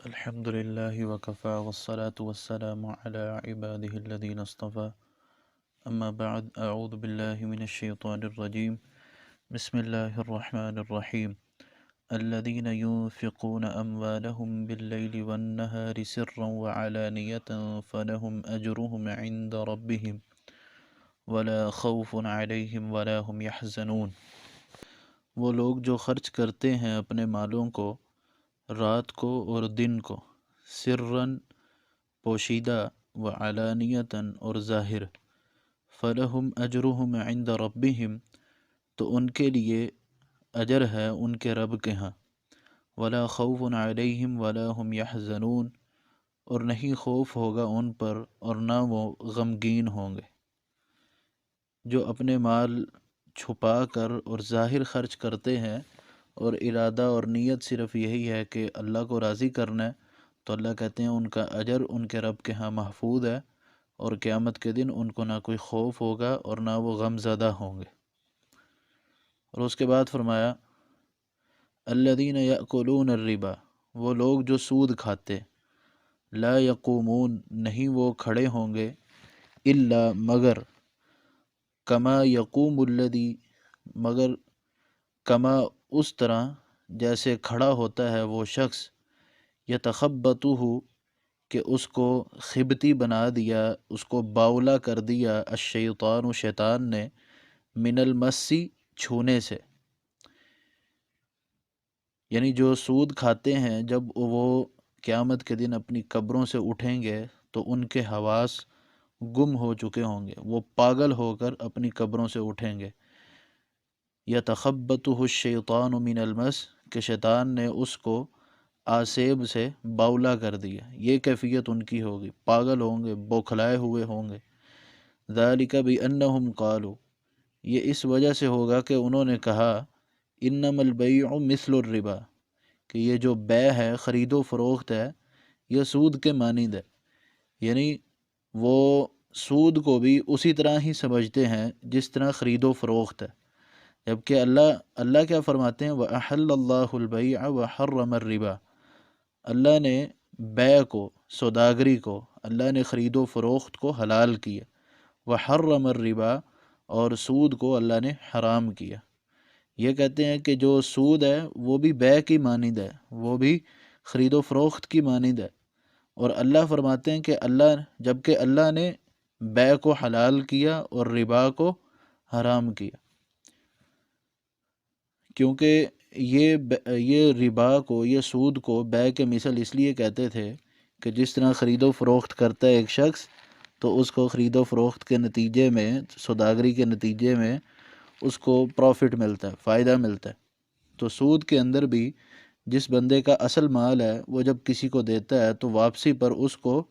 الحمد لله وكفى والصلاة والسلام على عباده الذين اصطفى أما بعد أعوذ بالله من الشيطان الرجيم بسم الله الرحمن الرحيم الذين ينفقون أموالهم بالليل والنهار سرا وعلانية فلهم أجرهم عند ربهم ولا خوف عليهم ولا هم يحزنون۔ وہ لوگ جو خرچ کرتے ہیں اپنے مالوں کو رات کو اور دن کو، سرًا پوشیدہ، و علانیتاً اور ظاہر، فلہم اجرہم عند ربہم تو ان کے لیے اجر ہے ان کے رب کے ہاں، ولا خوف علیہم ولا ہم یحزنون اور نہیں خوف ہوگا ان پر اور نہ وہ غمگین ہوں گے۔ جو اپنے مال چھپا کر اور ظاہر خرچ کرتے ہیں اور ارادہ اور نیت صرف یہی ہے کہ اللہ کو راضی کرنا ہے، تو اللہ کہتے ہیں ان کا اجر ان کے رب کے ہاں محفوظ ہے، اور قیامت کے دن ان کو نہ کوئی خوف ہوگا اور نہ وہ غم زدہ ہوں گے۔ اور اس کے بعد فرمایا الذین یأکلون الربا، وہ لوگ جو سود کھاتے، لا یقومون نہیں وہ کھڑے ہوں گے، الا مگر، کما یقوم الذی مگر کما اس طرح جیسے کھڑا ہوتا ہے وہ شخص، یتخبطہ کہ اس کو خبتی بنا دیا، اس کو باولا کر دیا، الشیطان شیطان نے، من المسی چھونے سے۔ یعنی جو سود کھاتے ہیں جب وہ قیامت کے دن اپنی قبروں سے اٹھیں گے تو ان کے حواس گم ہو چکے ہوں گے، وہ پاگل ہو کر اپنی قبروں سے اٹھیں گے۔ یتخبطہ الشیطان من المس کہ شیطان نے اس کو آسیب سے باولا کر دیا، یہ کیفیت ان کی ہوگی، پاگل ہوں گے، بوکھلائے ہوئے ہوں گے۔ ذالک بانہم قالوا، یہ اس وجہ سے ہوگا کہ انہوں نے کہا، انما البیع مثل الربا، کہ یہ جو بیع ہے، خرید و فروخت ہے، یہ سود کے مانند ہے۔ یعنی وہ سود کو بھی اسی طرح ہی سمجھتے ہیں جس طرح خرید و فروخت ہے، جبکہ اللہ کیا فرماتے ہیں، وَأَحَلَّ اللَّهُ الْبَيْعَ وَحَرَّمَ الرِّبَا، اللہ نے بیع کو، سوداگری کو، اللہ نے خرید و فروخت کو حلال کیا، وحرم الربا اور سود کو اللہ نے حرام کیا۔ یہ کہتے ہیں کہ جو سود ہے وہ بھی بیع کی مانند ہے، وہ بھی خرید و فروخت کی مانند ہے، اور اللہ فرماتے ہیں کہ جبکہ اللہ نے بیع کو حلال کیا اور ربا کو حرام کیا، کیونکہ یہ ربا کو، یہ سود کو بیع کے مثل اس لیے کہتے تھے کہ جس طرح خرید و فروخت کرتا ہے ایک شخص تو اس کو خرید و فروخت کے نتیجے میں، سوداگری کے نتیجے میں اس کو پروفٹ ملتا ہے، فائدہ ملتا ہے۔ تو سود کے اندر بھی جس بندے کا اصل مال ہے وہ جب کسی کو دیتا ہے تو واپسی پر اس کو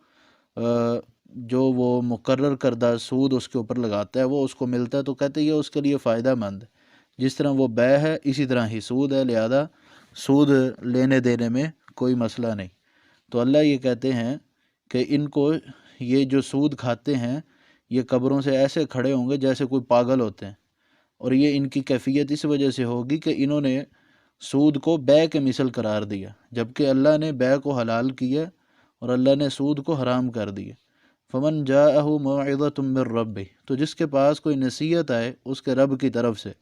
جو وہ مقرر کردہ سود اس کے اوپر لگاتا ہے وہ اس کو ملتا ہے، تو کہتے ہیں یہ اس کے لیے فائدہ مند ہے۔ جس طرح وہ بیع ہے اسی طرح ہی سود ہے، لہذا سود لینے دینے میں کوئی مسئلہ نہیں۔ تو اللہ یہ کہتے ہیں کہ ان کو، یہ جو سود کھاتے ہیں، یہ قبروں سے ایسے کھڑے ہوں گے جیسے کوئی پاگل ہوتے ہیں، اور یہ ان کی کیفیت اس وجہ سے ہوگی کہ انہوں نے سود کو بیع کے مثل قرار دیا، جبکہ اللہ نے بیع کو حلال کیا اور اللہ نے سود کو حرام کر دیا۔ فمن جاءہ موعظۃ من ربہ، تو جس کے پاس کوئی نصیحت آئے اس کے رب کی طرف سے،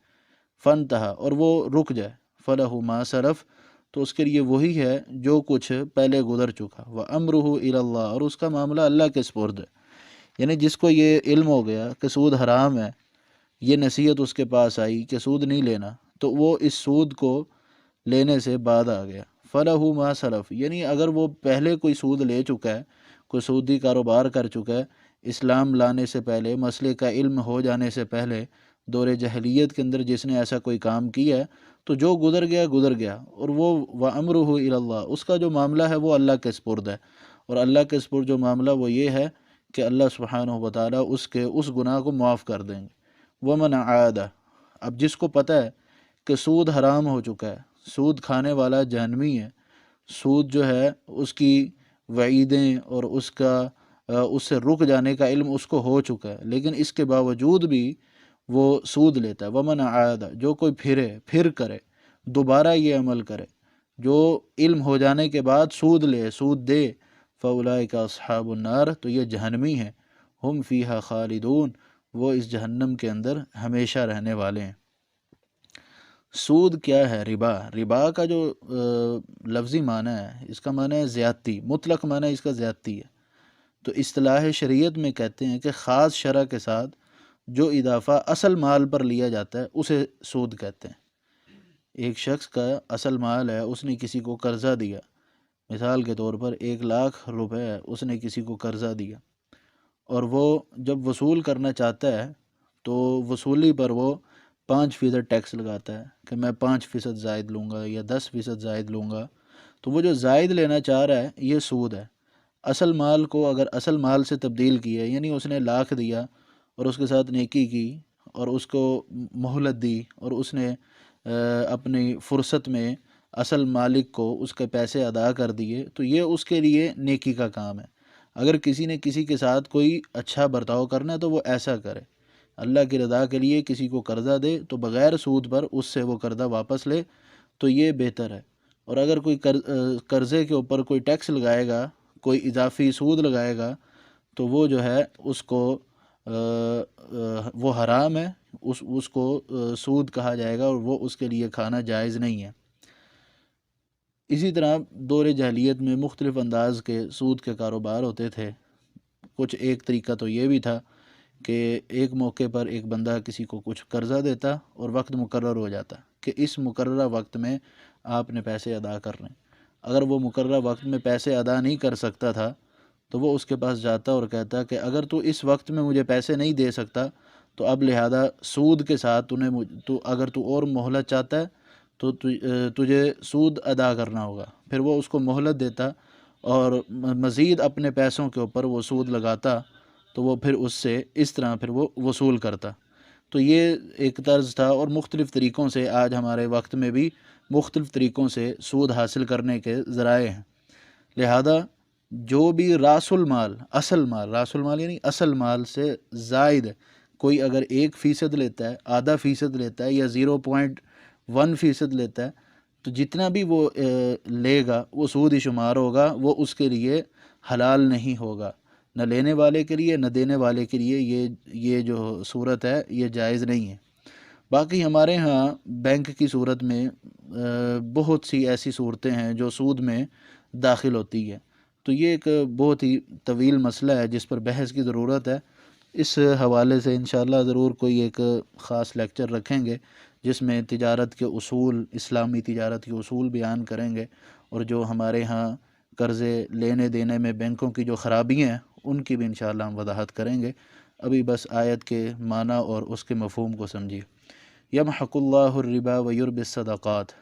فانتہا اور وہ رک جائے، فلہ ما سلف تو اس کے لیے وہی ہے جو کچھ پہلے گزر چکا، وَأَمْرُهُ إِلَى اللَّهِ اور اس کا معاملہ اللہ کے سپرد ہے۔ یعنی جس کو یہ علم ہو گیا کہ سود حرام ہے، یہ نصیحت اس کے پاس آئی کہ سود نہیں لینا، تو وہ اس سود کو لینے سے بعد آ گیا، فَلَهُ مَا سَلَف، یعنی اگر وہ پہلے کوئی سود لے چکا ہے، کوئی سودی کاروبار کر چکا ہے، اسلام لانے سے پہلے، مسئلے کا علم ہو جانے سے پہلے، دور جاہلیت کے اندر جس نے ایسا کوئی کام کیا ہے، تو جو گزر گیا گزر گیا، اور وہ وَأَمْرُهُ إِلَى اللَّهِ اس کا جو معاملہ ہے وہ اللہ کے سپرد ہے، اور اللہ کے سپرد جو معاملہ وہ یہ ہے کہ اللہ سبحانہ وتعالیٰ اس گناہ کو معاف کر دیں گے۔ وَمَنْ عَادَ، اب جس کو پتہ ہے کہ سود حرام ہو چکا ہے، سود کھانے والا جہنمی ہے، سود جو ہے اس کی وعیدیں اور اس سے رک جانے کا علم اس کو ہو چکا ہے، لیکن اس کے باوجود بھی وہ سود لیتا ہے۔ ومن عاد، جو کوئی پھر کرے، دوبارہ یہ عمل کرے، جو علم ہو جانے کے بعد سود دے فاولئک اصحاب النار، تو یہ جہنمی ہیں، ہم فیہا خالدون، وہ اس جہنم کے اندر ہمیشہ رہنے والے ہیں۔ سود کیا ہے؟ ربا کا جو لفظی معنی ہے، اس کا معنی ہے زیادتی، مطلق معنی اس کا زیادتی ہے۔ تو اصطلاح شریعت میں کہتے ہیں کہ خاص شرح کے ساتھ جو اضافہ اصل مال پر لیا جاتا ہے اسے سود کہتے ہیں۔ ایک شخص کا اصل مال ہے، اس نے کسی کو قرضہ دیا، مثال کے طور پر 1,00,000 روپے اس نے کسی کو قرضہ دیا، اور وہ جب وصول کرنا چاہتا ہے تو وصولی پر وہ 5% ٹیکس لگاتا ہے کہ میں 5% زائد لوں گا یا 10% زائد لوں گا۔ تو وہ جو زائد لینا چاہ رہا ہے یہ سود ہے۔ اصل مال کو اگر اصل مال سے تبدیل کیا، یعنی اس نے 1,00,000 دیا اور اس کے ساتھ نیکی کی اور اس کو مہلت دی، اور اس نے اپنی فرصت میں اصل مالک کو اس کے پیسے ادا کر دیے، تو یہ اس کے لیے نیکی کا کام ہے۔ اگر کسی نے کسی کے ساتھ کوئی اچھا برتاؤ کرنا ہے تو وہ ایسا کرے، اللہ کی رضا کے لیے کسی کو قرضہ دے تو بغیر سود پر اس سے وہ قرضہ واپس لے، تو یہ بہتر ہے۔ اور اگر کوئی قرضے کے اوپر کوئی ٹیکس لگائے گا، کوئی اضافی سود لگائے گا، تو وہ جو ہے اس کو وہ حرام ہے، اس کو سود کہا جائے گا، اور وہ اس کے لیے کھانا جائز نہیں ہے۔ اسی طرح دور جاہلیت میں مختلف انداز کے سود کے کاروبار ہوتے تھے۔ کچھ ایک طریقہ تو یہ بھی تھا کہ ایک موقع پر ایک بندہ کسی کو کچھ قرضہ دیتا اور وقت مقرر ہو جاتا کہ اس مقررہ وقت میں آپ نے پیسے ادا کرنے۔ اگر وہ مقررہ وقت میں پیسے ادا نہیں کر سکتا تھا تو وہ اس کے پاس جاتا اور کہتا کہ اگر تو اس وقت میں مجھے پیسے نہیں دے سکتا تو اب لہذا سود کے ساتھ اگر تو اور مہلت چاہتا ہے تو تجھے سود ادا کرنا ہوگا۔ پھر وہ اس کو مہلت دیتا اور مزید اپنے پیسوں کے اوپر وہ سود لگاتا، تو وہ پھر اس سے اس طرح پھر وہ وصول کرتا۔ تو یہ ایک طرز تھا، اور مختلف طریقوں سے آج ہمارے وقت میں بھی مختلف طریقوں سے سود حاصل کرنے کے ذرائع ہیں۔ لہذا جو بھی راس المال یعنی اصل مال سے زائد کوئی اگر 1% لیتا ہے، آدھا فیصد لیتا ہے یا 0.1% لیتا ہے، تو جتنا بھی وہ لے گا وہ سود ہی شمار ہوگا، وہ اس کے لیے حلال نہیں ہوگا، نہ لینے والے کے لیے نہ دینے والے کے لیے یہ جو صورت ہے یہ جائز نہیں ہے۔ باقی ہمارے ہاں بینک کی صورت میں بہت سی ایسی صورتیں ہیں جو سود میں داخل ہوتی ہے، تو یہ ایک بہت ہی طویل مسئلہ ہے جس پر بحث کی ضرورت ہے۔ اس حوالے سے انشاءاللہ ضرور کوئی ایک خاص لیکچر رکھیں گے جس میں تجارت کے اصول، اسلامی تجارت کے اصول بیان کریں گے، اور جو ہمارے ہاں قرضے لینے دینے میں بینکوں کی جو خرابیاں ہیں ان کی بھی انشاءاللہ ہم وضاحت کریں گے۔ ابھی بس آیت کے معنی اور اس کے مفہوم کو سمجھیے۔ یمحق اللہ الربا ویربی الصدقات،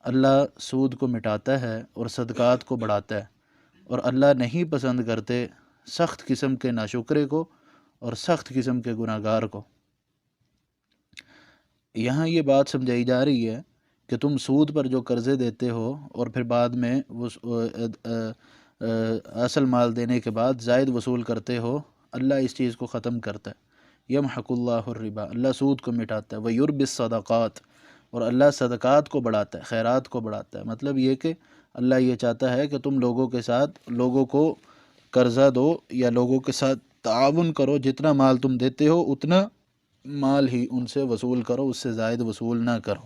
اللہ سود کو مٹاتا ہے اور صدقات کو بڑھاتا ہے، اور اللہ نہیں پسند کرتے سخت قسم کے ناشکرے کو اور سخت قسم کے گناہ گار کو۔ یہاں یہ بات سمجھائی جا رہی ہے کہ تم سود پر جو قرضے دیتے ہو اور پھر بعد میں اصل مال دینے کے بعد زائد وصول کرتے ہو، اللہ اس چیز کو ختم کرتا ہے۔ یمحق اللہ الربا، اللہ سود کو مٹاتا ہے، ویربی الصدقات، اور اللہ صدقات کو بڑھاتا ہے، خیرات کو بڑھاتا ہے۔ مطلب یہ کہ اللہ یہ چاہتا ہے کہ تم لوگوں کو قرضہ دو یا لوگوں کے ساتھ تعاون کرو، جتنا مال تم دیتے ہو اتنا مال ہی ان سے وصول کرو، اس سے زائد وصول نہ کرو۔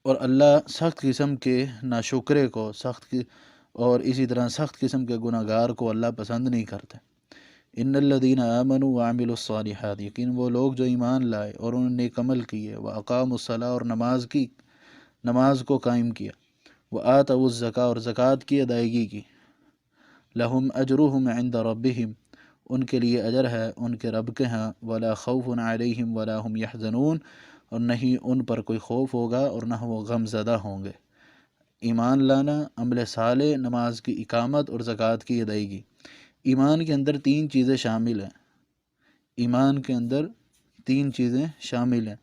اور اللہ سخت قسم کے ناشکرے کو اور اسی طرح سخت قسم کے گناہ گار کو اللہ پسند نہیں کرتے۔ ان الذین آمنوا وعملوا الصالحات، یقین وہ لوگ جو ایمان لائے اور انہوں نے نیک عمل کیے، واقاموا الصلاۃ، اور نماز کو قائم کیا، وآتوا الزکاۃ، اور زکوٰۃ کی ادائیگی کی، لہم اجرہم عند ربہم، ان کے لیے اجر ہے ان کے رب کے ہاں، ولا خوف علیہم ولا هم یحزنون، اور نہیں ان پر کوئی خوف ہوگا اور نہ وہ غم زدہ ہوں گے۔ ایمان لانا، عمل صالح، نماز کی اقامت اور زکوٰۃ کی ادائیگی۔ ایمان کے اندر 3 چیزیں شامل ہیں، ایمان کے اندر 3 چیزیں شامل ہیں: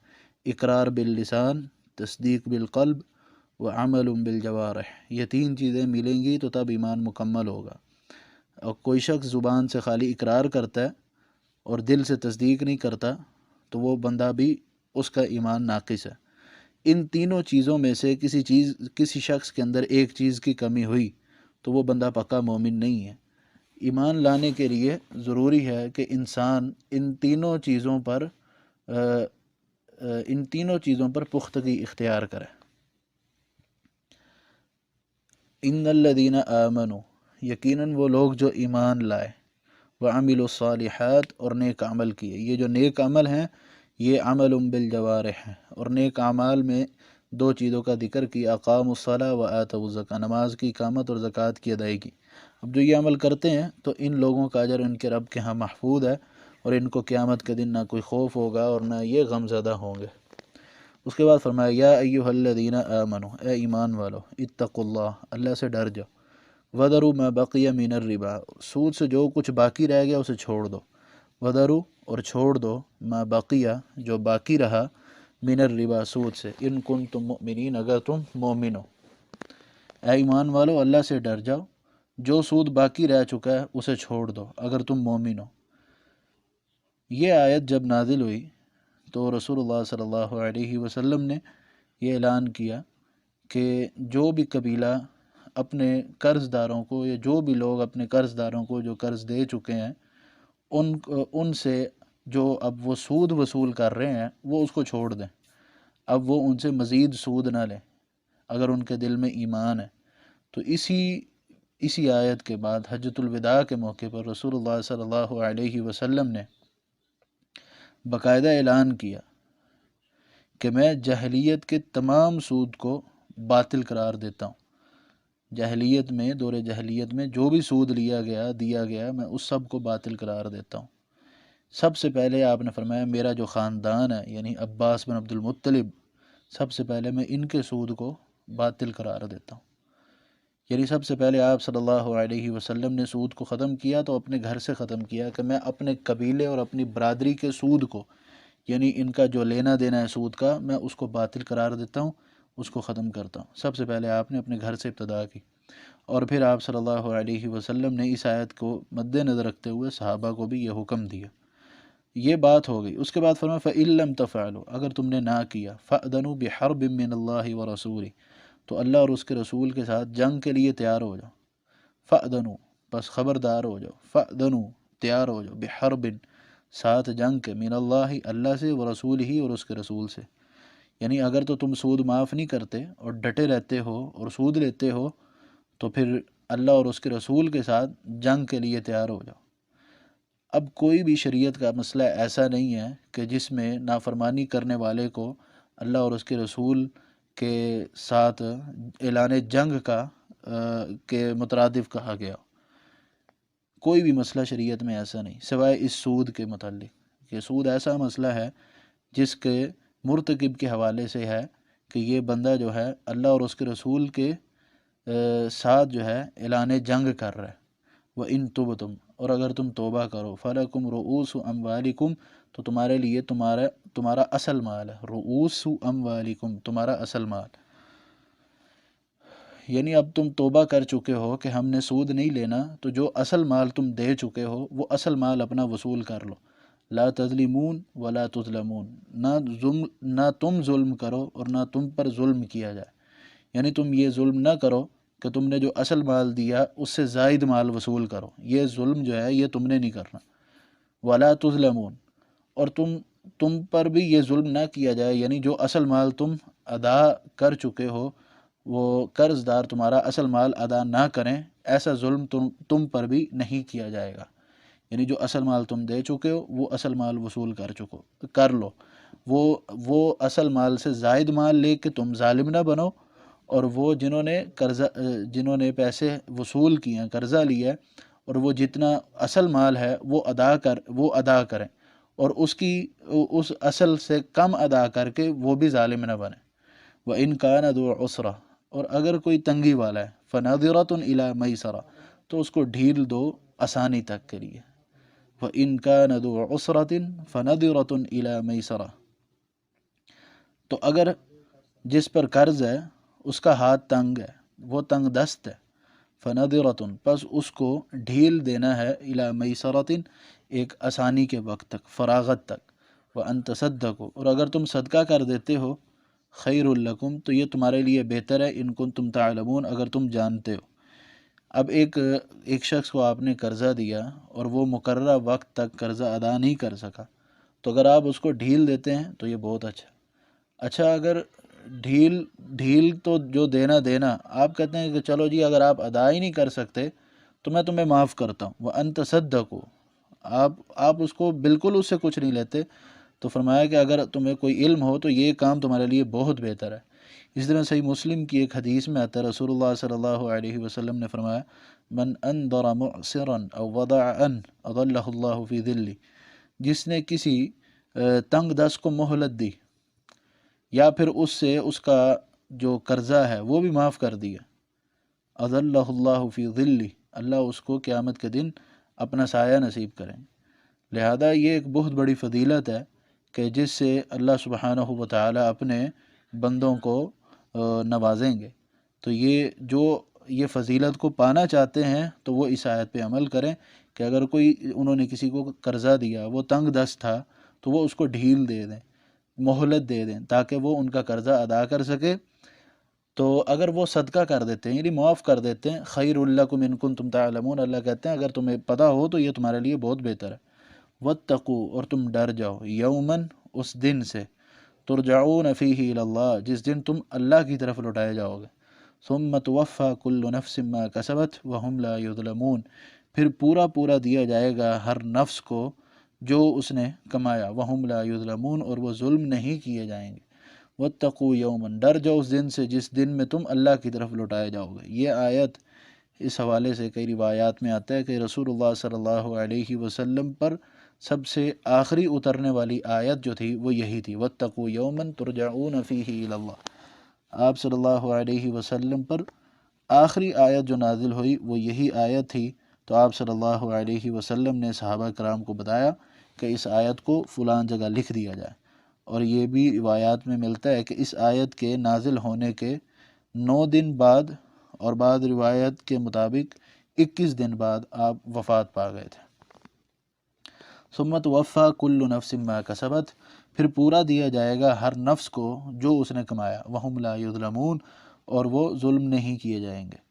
اقرار باللسان، تصدیق بالقلب، وعمل بالجوارح۔ یہ 3 چیزیں ملیں گی تو تب ایمان مکمل ہوگا۔ اور کوئی شخص زبان سے خالی اقرار کرتا ہے اور دل سے تصدیق نہیں کرتا تو وہ بندہ بھی، اس کا ایمان ناقص ہے۔ ان تینوں چیزوں میں سے کسی شخص کے اندر ایک چیز کی کمی ہوئی تو وہ بندہ پکا مومن نہیں ہے۔ ایمان لانے کے لیے ضروری ہے کہ انسان ان تینوں چیزوں پر پختگی اختیار کرے۔ ان الذین آمنوا، یقیناً وہ لوگ جو ایمان لائے، وعملوا الصالحات، اور نیک عمل کیے۔ یہ جو نیک عمل ہیں یہ عمل بالجوارح ہے، اور نیک اعمال میں دو چیزوں کا ذکر کیا، اقاموا الصلاۃ وآتوا الزکوٰۃ، نماز کی اقامت اور زکوٰۃ کی ادائیگی۔ اب جو یہ عمل کرتے ہیں تو ان لوگوں کا اجر ان کے رب کے ہاں محفوظ ہے، اور ان کو قیامت کے دن نہ کوئی خوف ہوگا اور نہ یہ غم زدہ ہوں گے۔ اس کے بعد فرمایا یا ایھا الذین آمنوا، اے ایمان والو، اتقوا اللہ، اللہ سے ڈر جاؤ، وذروا ما بقی من الربا، سود سے جو کچھ باقی رہ گیا اسے چھوڑ دو، وذروا، اور چھوڑ دو، ما بقیہ، جو باقی رہا، من الربا، سود سے، ان کنتم مؤمنین، اگر تم مومن ہو۔ اے ایمان والو، اللہ سے ڈر جاؤ، جو سود باقی رہ چکا ہے اسے چھوڑ دو اگر تم مومن ہو۔ یہ آیت جب نازل ہوئی تو رسول اللہ صلی اللہ علیہ وسلم نے یہ اعلان کیا کہ جو بھی قبیلہ اپنے قرض داروں کو، یا جو بھی لوگ اپنے قرض داروں کو جو قرض دے چکے ہیں ان سے جو اب وہ سود وصول کر رہے ہیں وہ اس کو چھوڑ دیں، اب وہ ان سے مزید سود نہ لیں اگر ان کے دل میں ایمان ہے۔ تو اسی آیت کے بعد حجۃ الوداع کے موقع پر رسول اللہ صلی اللہ علیہ وسلم نے باقاعدہ اعلان کیا کہ میں جاہلیت کے تمام سود کو باطل قرار دیتا ہوں۔ جاہلیت میں، دور جاہلیت میں جو بھی سود دیا گیا میں اس سب کو باطل قرار دیتا ہوں۔ سب سے پہلے آپ نے فرمایا میرا جو خاندان ہے، یعنی عباس بن عبد المطلب، سب سے پہلے میں ان کے سود کو باطل قرار دیتا ہوں۔ یعنی سب سے پہلے آپ صلی اللہ علیہ وسلم نے سود کو ختم کیا تو اپنے گھر سے ختم کیا کہ میں اپنے قبیلے اور اپنی برادری کے سود کو، یعنی ان کا جو لینا دینا ہے سود کا، میں اس کو باطل قرار دیتا ہوں، اس کو ختم کرتا ہوں۔ سب سے پہلے آپ نے اپنے گھر سے ابتدا کی، اور پھر آپ صلی اللہ علیہ وسلم نے اس آیت کو مد نظر رکھتے ہوئے صحابہ کو بھی یہ حکم دیا۔ یہ بات ہو گئی۔ اس کے بعد فرمایا فَإِن لَّمْ تَفْعَلُوا، اگر تم نے نہ کیا، فَأْذَنُوا بِحَرْبٍ مِّنَ اللَّهِ وَرَسُولِهِ، تو اللہ اور اس کے رسول کے ساتھ جنگ کے لیے تیار ہو جاؤ۔ فَأْذَنُوا، بس خبردار ہو جاؤ، فَأْذَنُوا، تیار ہو جاؤ، بِحَرْبٍ، ساتھ جنگ کے، من اللہ، اللہ سے، ورسولہ، اور اس کے رسول سے۔ یعنی اگر تو تم سود معاف نہیں کرتے اور ڈٹے رہتے ہو اور سود لیتے ہو تو پھر اللہ اور اس کے رسول کے ساتھ جنگ کے لیے تیار ہو جاؤ۔ اب کوئی بھی شریعت کا مسئلہ ایسا نہیں ہے کہ جس میں نافرمانی کرنے والے کو اللہ اور اس کے رسول کے ساتھ اعلان جنگ کے مترادف کہا گیا ہو۔ کوئی بھی مسئلہ شریعت میں ایسا نہیں، سوائے اس سود کے متعلق، کہ سود ایسا مسئلہ ہے جس کے مرتکب کے حوالے سے ہے کہ یہ بندہ جو ہے اللہ اور اس کے رسول کے ساتھ جو ہے اعلان جنگ کر رہا ہے۔ وَإِن تُبْتُمْ، اور اگر تم توبہ کرو، فَلَكُمْ رُؤُوسُ أَمْوَالِكُمْ، تو تمہارے لیے تمہارا اصل مال ہے، رؤوس اموالکم، تمہارا اصل مال۔ یعنی اب تم توبہ کر چکے ہو کہ ہم نے سود نہیں لینا، تو جو اصل مال تم دے چکے ہو وہ اصل مال اپنا وصول کر لو۔ لا تظلمون ولا تظلمون، نہ تم ظلم کرو اور نہ تم پر ظلم کیا جائے۔ یعنی تم یہ ظلم نہ کرو کہ تم نے جو اصل مال دیا اس سے زائد مال وصول کرو، یہ ظلم جو ہے یہ تم نے نہیں کرنا۔ ولا تظلمون، اور تم پر بھی یہ ظلم نہ کیا جائے، یعنی جو اصل مال تم ادا کر چکے ہو وہ قرض دار تمہارا اصل مال ادا نہ کریں، ایسا ظلم تم پر بھی نہیں کیا جائے گا۔ یعنی جو اصل مال تم دے چکے ہو وہ اصل مال وصول کر لو، وہ اصل مال سے زائد مال لے کے تم ظالم نہ بنو، اور وہ جنہوں نے پیسے وصول کیے ہیں، قرضہ لیا ہے، اور وہ جتنا اصل مال ہے وہ ادا کریں، اور اس اصل سے کم ادا کر کے وہ بھی ظالم نہ بنیں۔ وَإِن كَانَ ذُو عُسْرَةٍ، اور اگر کوئی تنگی والا ہے، فَنَظِرَةٌ إِلَىٰ مَيْسَرَةٍ، تو اس کو ڈھیل دو آسانی تک کے لیے۔ وَإِن كَانَ ذُو عُسْرَةٍ فَنَظِرَةٌ إِلَىٰ مَيْسَرَةٍ، تو اگر جس پر قرض ہے اس کا ہاتھ تنگ ہے، وہ تنگ دست ہے، فَنَظِرَةٌ، پس اس کو ڈھیل دینا ہے، إِلَىٰ مَيْسَرَةٍ، ایک آسانی کے وقت تک، فراغت تک۔ وَأَن تَصَدَّقُوا، اور اگر تم صدقہ کر دیتے ہو، خیر لکم، تو یہ تمہارے لیے بہتر ہے، ان کنتم تعلمون، اگر تم جانتے ہو۔ اب ایک شخص کو آپ نے قرضہ دیا اور وہ مقررہ وقت تک قرضہ ادا نہیں کر سکا، تو اگر آپ اس کو ڈھیل دیتے ہیں تو یہ بہت اچھا اگر ڈھیل تو جو دینا آپ کہتے ہیں کہ چلو جی اگر آپ ادا ہی نہیں کر سکتے تو میں تمہیں معاف کرتا ہوں، وَأَن تَصَدَّقُوا، آپ اس کو بالکل اس سے کچھ نہیں لیتے، تو فرمایا کہ اگر تمہیں کوئی علم ہو تو یہ کام تمہارے لیے بہت بہتر ہے۔ اس طرح صحیح مسلم کی ایک حدیث میں آتا ہے، رسول اللہ صلی اللہ علیہ وسلم نے فرمایا من انذر معسرا او وضع ان اضلہ اللہ فی ظلہ، جس نے کسی تنگ دست کو مہلت دی یا پھر اس سے اس کا جو قرضہ ہے وہ بھی معاف کر دیا، اضلہ اللہ فی ظلہ، اللہ اس کو قیامت کے دن اپنا سایہ نصیب کریں۔ لہذا یہ ایک بہت بڑی فضیلت ہے کہ جس سے اللہ سبحانہ و تعالی اپنے بندوں کو نوازیں گے۔ تو یہ فضیلت کو پانا چاہتے ہیں تو وہ اس آیت پہ عمل کریں کہ اگر انہوں نے کسی کو قرضہ دیا، وہ تنگ دست تھا، تو وہ اس کو ڈھیل دے دیں، مہلت دے دیں تاکہ وہ ان کا قرضہ ادا کر سکے۔ تو اگر وہ صدقہ کر دیتے ہیں، یعنی معاف کر دیتے ہیں، خیر لکم ان کنتم تعلمون، اللہ کہتے ہیں اگر تمہیں پتہ ہو تو یہ تمہارے لیے بہت بہتر ہے۔ واتقوا، اور تم ڈر جاؤ، یومن، اس دن سے، ترجعون فیہ الی اللہ، جس دن تم اللہ کی طرف لوٹائے جاؤ گے، ثم توفی کل نفس ما کسبت وہم لا یظلمون، پھر پورا دیا جائے گا ہر نفس کو جو اس نے کمایا، وہم لا یظلمون، اور وہ ظلم نہیں کیے جائیں گے۔ واتقوا یومن، ڈر جاؤ اس دن سے جس دن میں تم اللہ کی طرف لوٹائے جاؤ گے۔ یہ آیت اس حوالے سے کئی روایات میں آتا ہے کہ رسول اللہ صلی اللہ علیہ وسلم پر سب سے آخری اترنے والی آیت جو تھی وہ یہی تھی، واتقوا یوما ترجعون فیہ الی اللہ۔ آپ صلی اللہ علیہ وسلم پر آخری آیت جو نازل ہوئی وہ یہی آیت تھی، تو آپ صلی اللہ علیہ وسلم نے صحابہ کرام کو بتایا کہ اس آیت کو فلاں جگہ لکھ دیا جائے۔ اور یہ بھی روایات میں ملتا ہے کہ اس آیت کے نازل ہونے کے 9 دن بعد، اور بعض روایت کے مطابق 21 دن بعد آپ وفات پا گئے تھے۔ ثم توفی کل نفس ما کسبت، پھر پورا دیا جائے گا ہر نفس کو جو اس نے کمایا، وہم لا یظلمون، اور وہ ظلم نہیں کیے جائیں گے۔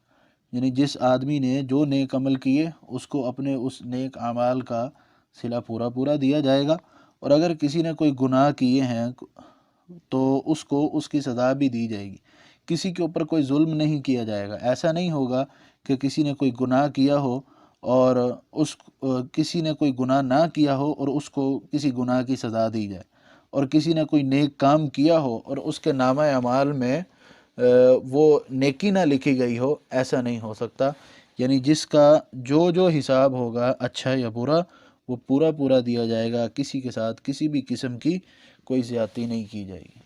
یعنی جس آدمی نے جو نیک عمل کیے اس کو اپنے اس نیک اعمال کا صلہ پورا دیا جائے گا، اور اگر کسی نے کوئی گناہ کیے ہیں تو اس کو اس کی سزا بھی دی جائے گی۔ کسی کے اوپر کوئی ظلم نہیں کیا جائے گا۔ ایسا نہیں ہوگا کہ کسی نے کوئی گناہ کیا ہو اور کسی نے کوئی گناہ نہ کیا ہو اور اس کو کسی گناہ کی سزا دی جائے، اور کسی نے کوئی نیک کام کیا ہو اور اس کے نامہ اعمال میں وہ نیکی نہ لکھی گئی ہو، ایسا نہیں ہو سکتا۔ یعنی جس کا جو حساب ہوگا اچھا یا برا، وہ پورا دیا جائے گا، کسی کے ساتھ کسی بھی قسم کی کوئی زیادتی نہیں کی جائے گی۔